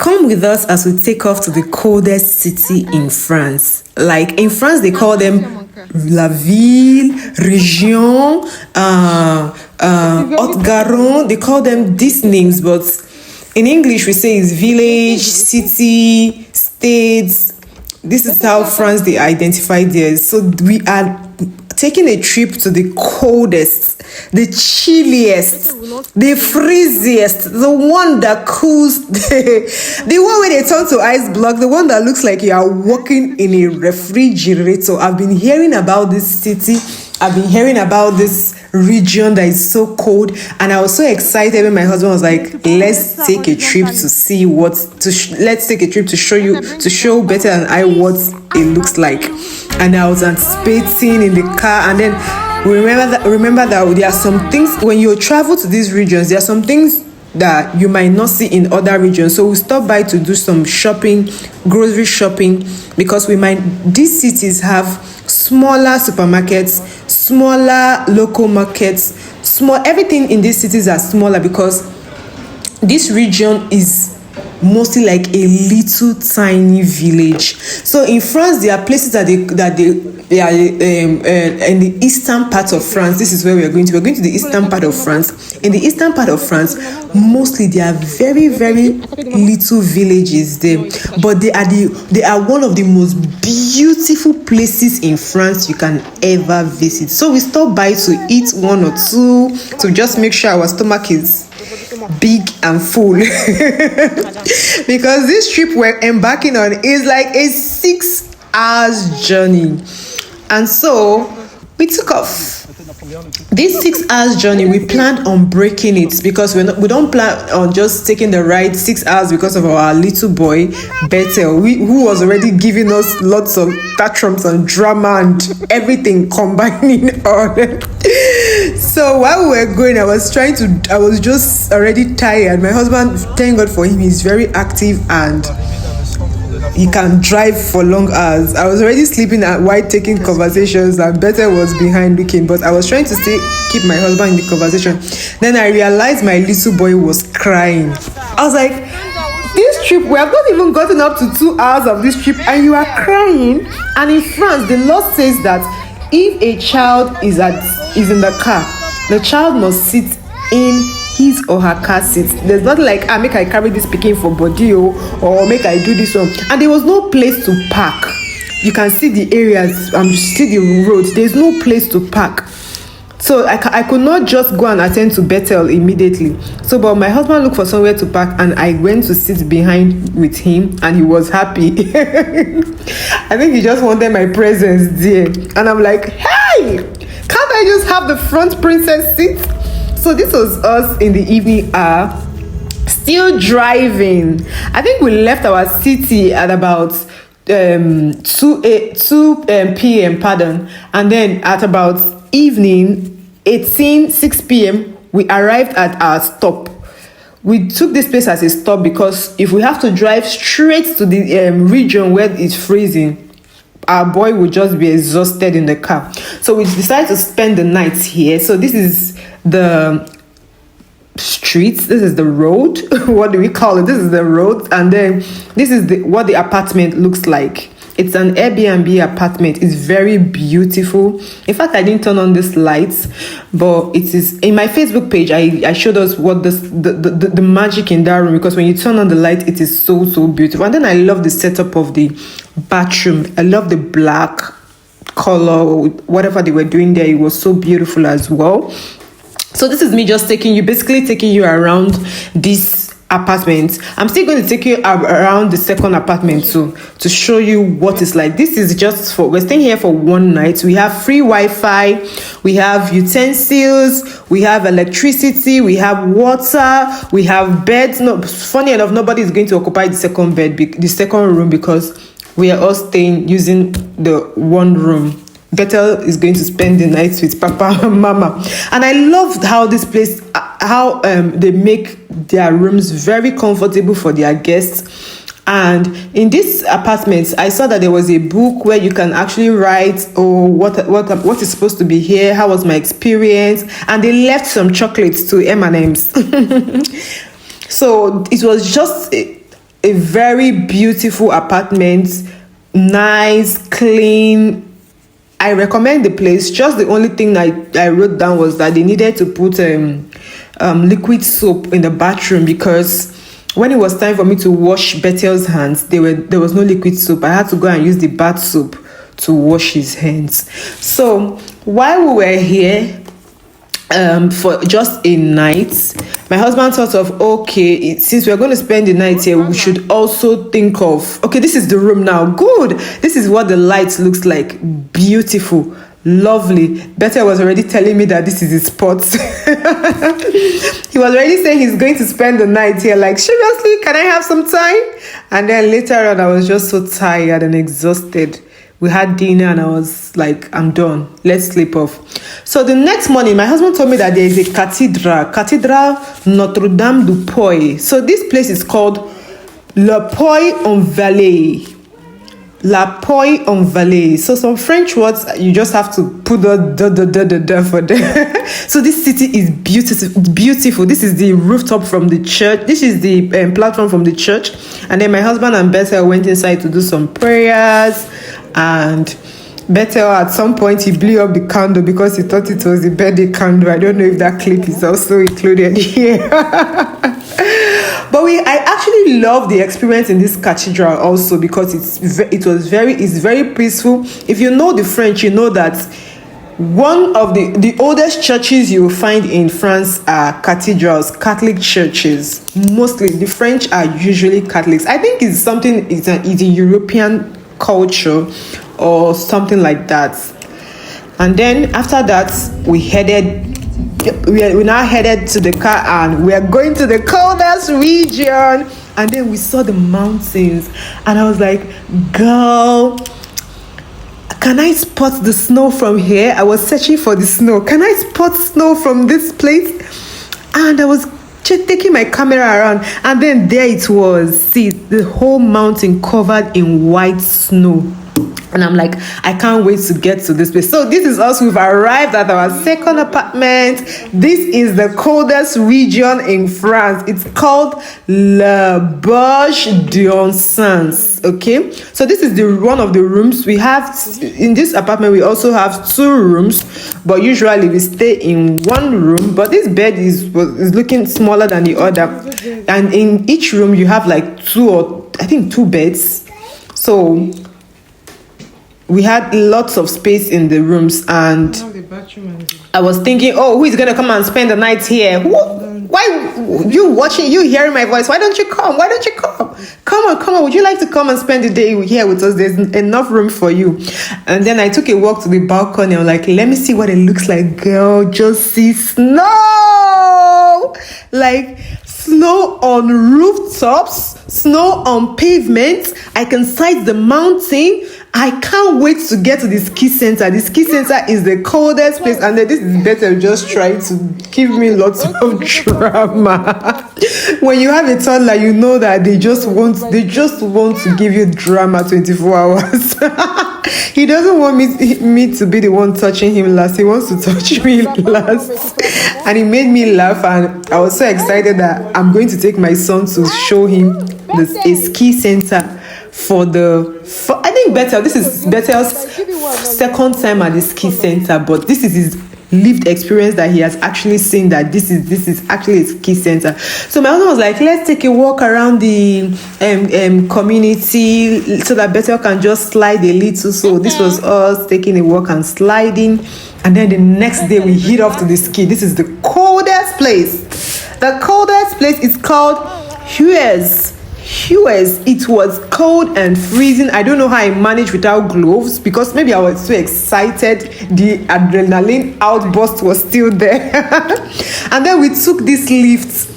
Come with us as we take off to the coldest city in France. Like in France, they call them La Ville, Région, Haute-Garonne. They call them these names, but in English we say it's village, city, states. This is how France they identify theirs. So we are taking a trip to the coldest, the chilliest, the freeziest, the one that cools, the one where they turn to ice block, the one that looks like you are walking in a refrigerator. I've been hearing about this city. I've been hearing about this region that is so cold, and I was so excited when my husband was like, let's take a trip to see let's take a trip to show better than I what it looks like. And I was anticipating in the car, and then remember that there are some things when you travel to these regions, there are some things that you might not see in other regions. So we stopped by to do some shopping, grocery shopping, because these cities have smaller supermarkets, smaller local markets, everything in these cities are smaller because this region is mostly like a little tiny village. So in France, there are places that they are in the eastern part of France. This is where we are going to. We're going to the eastern part of France. In the eastern part of France, mostly there are very, very little villages there, but they are one of the most beautiful places in France you can ever visit. So we stopped by to eat one or two to just make sure our stomach is big and full because this trip we're embarking on is like a 6 hours journey, and so we took off. This 6 hours journey, we planned on breaking it because we don't plan on just taking the ride 6 hours because of our little boy Bethel, who was already giving us lots of tantrums and drama and everything combining on. So while we were going, I was just already tired. My husband, thank God for him, he's very active and he can drive for long hours. I was already sleeping while taking conversations, and Bethel was behind looking, but I was trying to keep my husband in the conversation. Then I realized my little boy was crying. I was like, this trip, we have not even gotten up to 2 hours of this trip and you are crying. And in France, the law says that if a child is in the car, the child must sit in his or her car seat. There's not like, make I carry this pikin for body or make I do this one. And there was no place to park. You can see the areas, see the roads. There's no place to park. So I could not just go and attend to Bethel immediately. So, but my husband looked for somewhere to park, and I went to sit behind with him, and he was happy. I think he just wanted my presence there. And I'm like, hey, can't I just have the front princess seat? So this was us in the evening hour, still driving. I think we left our city at about 2 p.m. And then at about evening 6 p.m. we arrived at our stop. We took this place as a stop because if we have to drive straight to the region where it's freezing, our boy would just be exhausted in the car. So we decided to spend the night here. So this is the streets, this is the road. What do we call it? This is the road, and then this is what the apartment looks like. It's an Airbnb apartment. It's very beautiful. In fact, I didn't turn on this lights, but it is in my Facebook page. I showed us what the magic in that room, because when you turn on the light, it is so beautiful. And then I love the setup of the bathroom. I love the black color, whatever they were doing there. It was so beautiful as well. So this is me just taking you around this apartment. I'm still going to take you around the second apartment too, to show you what it's like. This is just we're staying here for one night. We have free Wi-Fi, we have utensils, we have electricity, we have water, we have beds. No, funny enough, nobody is going to occupy the second room because we are all staying using the one room. Bethel is going to spend the night with Papa and Mama. And I loved how this place, they make their rooms very comfortable for their guests. And in this apartment, I saw that there was a book where you can actually write, what is supposed to be here, how was my experience, and they left some chocolates to M&M's. So it was just a very beautiful apartment, nice, clean. I recommend the place. Just the only thing I wrote down was that they needed to put liquid soap in the bathroom, because when it was time for me to wash Bethel's hands, there was no liquid soap. I had to go and use the bath soap to wash his hands. So while we were here for just a night, my husband thought of, okay, since we're going to spend the night here, we should also think of, okay, this is the room now. Good. This is what the light looks like. Beautiful. Lovely. Bethel was already telling me that this is his spot. He was already saying he's going to spend the night here. Like, seriously, can I have some time? And then later on, I was just so tired and exhausted. We had dinner and I was like, I'm done. Let's sleep off. So the next morning, my husband told me that there is a Cathedral Notre Dame du Puy. So this place is called Le Puy-en-Velay. La Puy-en-Velay. So some French words, you just have to put the for them. So this city is beautiful. This is the rooftop from the church. This is the platform from the church. And then my husband and Bethel went inside to do some prayers. And Bethel, at some point, he blew up the candle because he thought it was the birthday candle. I don't know if that clip is also included here. But I actually love the experience in this cathedral also, because it's very peaceful. If you know the French, you know that one of the oldest churches you will find in France are cathedrals, Catholic churches. Mostly the French are usually Catholics. I think it's a European culture or something like that. And then after that, we now headed to the car, and we are going to the coldest region. And then we saw the mountains, and I was like, girl, can I spot the snow from here? I was searching for the snow. Can I spot snow from this place? And I was taking my camera around, and then there it was. See, the whole mountain covered in white snow. And I'm like, I can't wait to get to this place. So this is us. We've arrived at our second apartment. This is the coldest region in France. It's called Broc de Oisans. Okay. So this is one of the rooms we have in this apartment. We also have 2 rooms, but usually we stay in one room. But this bed is looking smaller than the other. And in each room you have like 2 beds. So we had lots of space in the rooms, and I was thinking, oh, who is going to come and spend the night here? Why you hearing my voice? Why don't you come? Come on. Would you like to come and spend the day here with us? There's enough room for you. And then I took a walk to the balcony. I'm like, let me see what it looks like, girl. Just see snow. Like snow on rooftops, snow on pavements. I can sight the mountain. I can't wait to get to the ski center. The ski center is the coldest place, and then this is better just trying to give me lots of drama. When you have a toddler, you know that they just want to give you drama 24 hours. He doesn't want me to be the one touching him last. He wants to touch me last. And it made me laugh, and I was so excited that I'm going to take my son to show him a ski center I think this is Bethel's second time at the ski center, but this is his lived experience that he has actually seen that this is actually a ski center. So my husband was like, let's take a walk around the community so that Bethel can just slide a little. So this was us taking a walk and sliding, and then the next day we head off to the ski. This is the coldest place. The coldest place is called Huez. It was cold and freezing. I don't know how I managed without gloves, because maybe I was so excited. The adrenaline outburst was still there. And then we took this lift.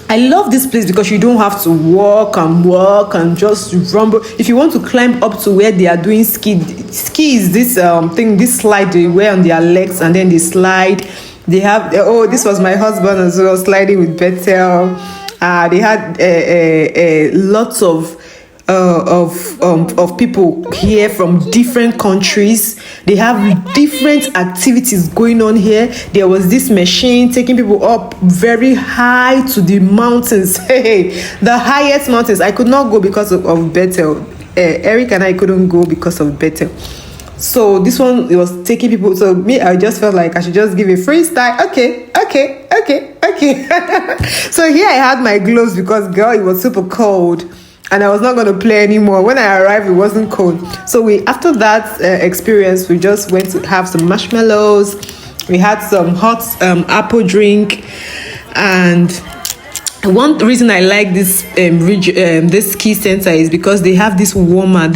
I love this place because you don't have to walk and just rumble. If you want to climb up to where they are doing ski is this this slide they wear on their legs, and then they slide. They have this was my husband as well, sliding with Bethel. They had lots of of people here from different countries. They have different activities going on here. There was this machine taking people up very high to the mountains. Hey, the highest mountains. I could not go because of Bethel. Eric and I couldn't go because of Bethel. So this one, it was taking people. So me, I just felt like I should just give a freestyle. Okay. So here I had my gloves because, girl, it was super cold and I was not going to play anymore. When I arrived, it wasn't cold. So after that experience, we just went to have some marshmallows. We had some hot apple drink. And one reason I like this this ski center is because they have this warmer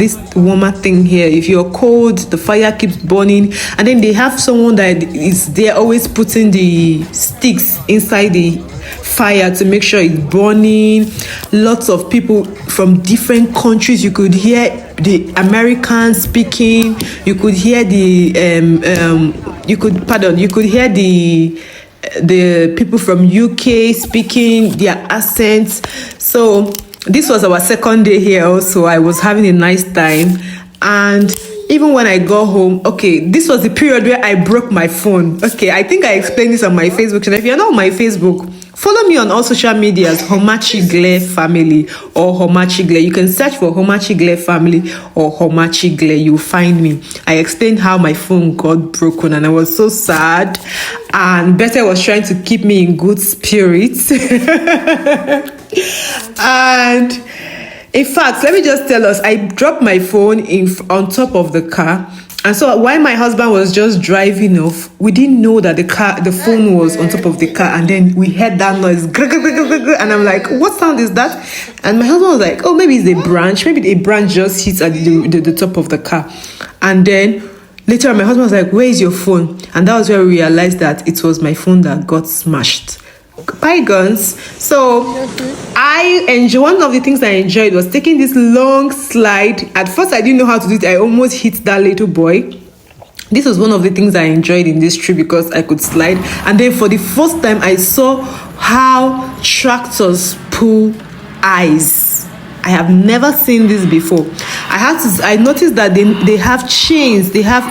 thing here. If you're cold, the fire keeps burning, and then they have someone that is there always putting the sticks inside the fire to make sure it's burning. Lots of people from different countries. You could hear the Americans speaking. You could hear you could hear the people from UK speaking their accents. So this was our second day here also. I was having a nice time. And even when I got home, okay, this was the period where I broke my phone. Okay, I think I explained this on my Facebook channel. If you're not on my Facebook, follow me on all social medias, Homachi Glare Family or Homachi Glare. You can search for Homachi Glare Family or Homachi Glare. You'll find me. I explained how my phone got broken and I was so sad. And Bethel was trying to keep me in good spirits. And in fact, let me just tell us, I dropped my phone on top of the car. And so while my husband was just driving off, we didn't know that the phone was on top of the car. And then we heard that noise. And I'm like, what sound is that? And my husband was like, oh, maybe it's a branch. Maybe a branch just hits at the top of the car. And then later on, my husband was like, where is your phone? And that was where we realized that it was my phone that got smashed. Bygones. So one of the things I enjoyed was taking this long slide. At first I didn't know how to do it. I almost hit that little boy. This was one of the things I enjoyed in this trip because I could slide. And then for the first time I saw how tractors pull ice. I have never seen this before. I noticed that they have chains. They have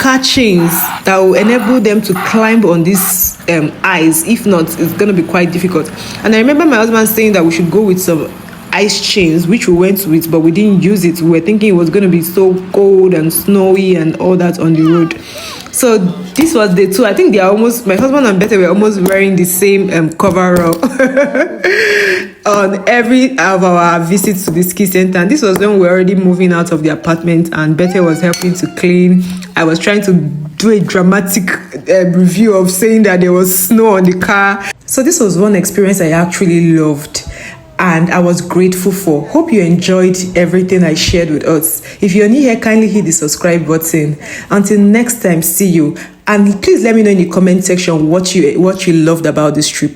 car chains that will enable them to climb on this ice. If not, it's going to be quite difficult. And I remember my husband saying that we should go with some ice chains, which we went with, but we didn't use it. We were thinking it was going to be so cold and snowy and all that on the road. So this was day 2. I think my husband and Betty were almost wearing the same coverall on every of our visits to the ski center. And this was when we were already moving out of the apartment and Betty was helping to clean. I was trying to do a dramatic review of saying that there was snow on the car. So this was one experience I actually loved and I was grateful for. Hope you enjoyed everything I shared with us. If you're new here, kindly hit the subscribe button. Until next time, see you. And please let me know in the comment section what you loved about this trip.